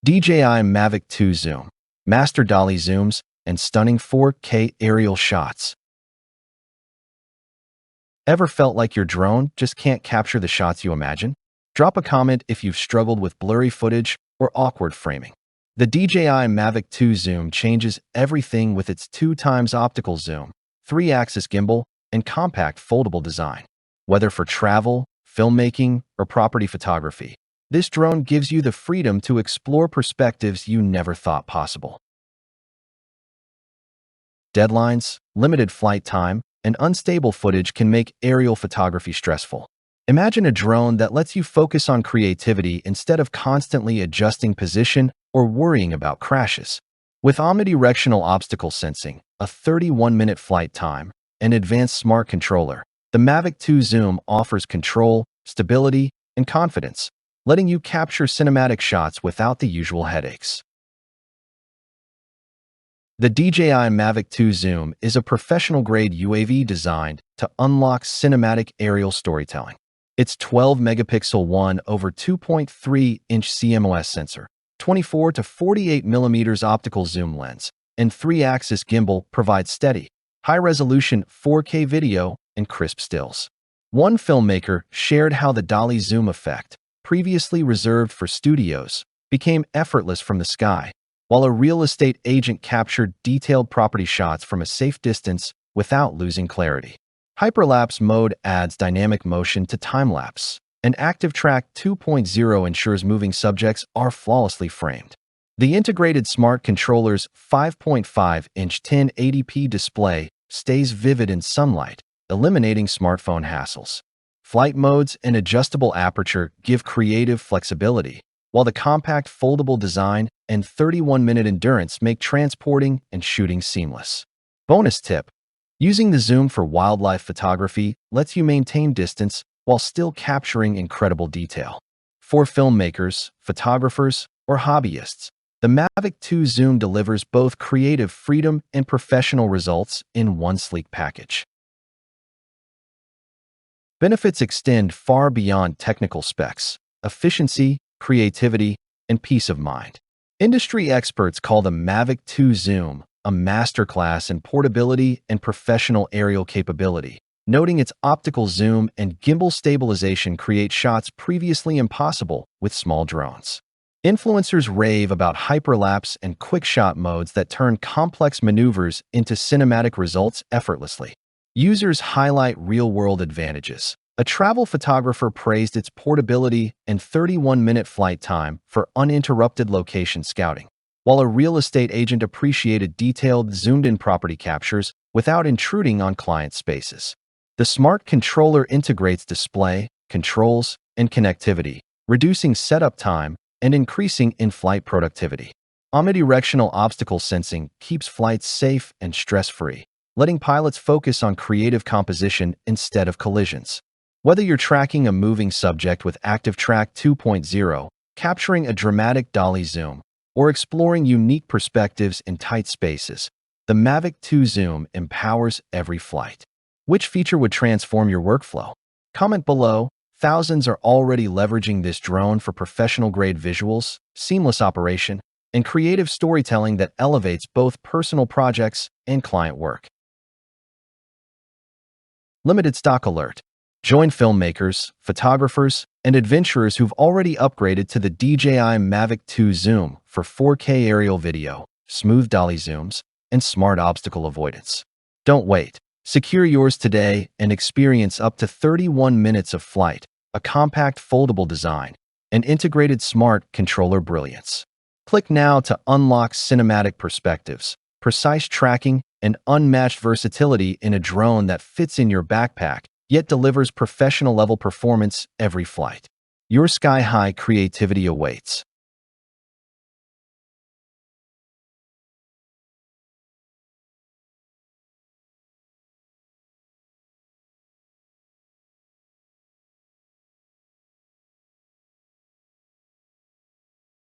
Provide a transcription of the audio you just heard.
DJI Mavic 2 Zoom, Master Dolly Zooms, and stunning 4K aerial shots. Ever felt like your drone just can't capture the shots you imagine? Drop a comment if you've struggled with blurry footage or awkward framing. The DJI Mavic 2 Zoom changes everything with its 2x optical zoom, 3-axis gimbal, and compact foldable design. Whether for travel, filmmaking, or property photography, this drone gives you the freedom to explore perspectives you never thought possible. Deadlines, limited flight time, and unstable footage can make aerial photography stressful. Imagine a drone that lets you focus on creativity instead of constantly adjusting position or worrying about crashes. With omnidirectional obstacle sensing, a 31-minute flight time, and advanced smart controller, the Mavic 2 Zoom offers control, stability, and confidence, letting you capture cinematic shots without the usual headaches. The DJI Mavic 2 Zoom is a professional-grade UAV designed to unlock cinematic aerial storytelling. Its 12-megapixel 1/2.3-inch CMOS sensor, 24 to 48 millimeters optical zoom lens, and 3-axis gimbal provide steady, high-resolution 4K video and crisp stills. One filmmaker shared how the Dolly zoom effect, previously reserved for studios, became effortless from the sky, while a real estate agent captured detailed property shots from a safe distance without losing clarity. Hyperlapse mode adds dynamic motion to time-lapse, and Active Track 2.0 ensures moving subjects are flawlessly framed. The integrated smart controller's 5.5-inch 1080p display stays vivid in sunlight, eliminating smartphone hassles. Flight modes and adjustable aperture give creative flexibility, while the compact foldable design and 31-minute endurance make transporting and shooting seamless. Bonus tip: using the zoom for wildlife photography lets you maintain distance while still capturing incredible detail. For filmmakers, photographers, or hobbyists, the Mavic 2 Zoom delivers both creative freedom and professional results in one sleek package. Benefits extend far beyond technical specs: efficiency, creativity, and peace of mind. Industry experts call the Mavic 2 Zoom a masterclass in portability and professional aerial capability, noting its optical zoom and gimbal stabilization create shots previously impossible with small drones. Influencers rave about hyperlapse and quick-shot modes that turn complex maneuvers into cinematic results effortlessly. Users highlight real-world advantages. A travel photographer praised its portability and 31-minute flight time for uninterrupted location scouting, while a real estate agent appreciated detailed, zoomed-in property captures without intruding on client spaces. The smart controller integrates display, controls, and connectivity, reducing setup time and increasing in-flight productivity. Omnidirectional obstacle sensing keeps flights safe and stress-free, letting pilots focus on creative composition instead of collisions. Whether you're tracking a moving subject with Active Track 2.0, capturing a dramatic dolly zoom, or exploring unique perspectives in tight spaces, the Mavic 2 Zoom empowers every flight. Which feature would transform your workflow? Comment below. Thousands are already leveraging this drone for professional-grade visuals, seamless operation, and creative storytelling that elevates both personal projects and client work. Limited stock alert. Join filmmakers, photographers, and adventurers who've already upgraded to the DJI Mavic 2 Zoom for 4K aerial video, smooth dolly zooms, and smart obstacle avoidance. Don't wait. Secure yours today and experience up to 31 minutes of flight, a compact foldable design, and integrated smart controller brilliance. Click now to unlock cinematic perspectives, precise tracking, and unmatched versatility in a drone that fits in your backpack, yet delivers professional-level performance every flight. Your sky-high creativity awaits.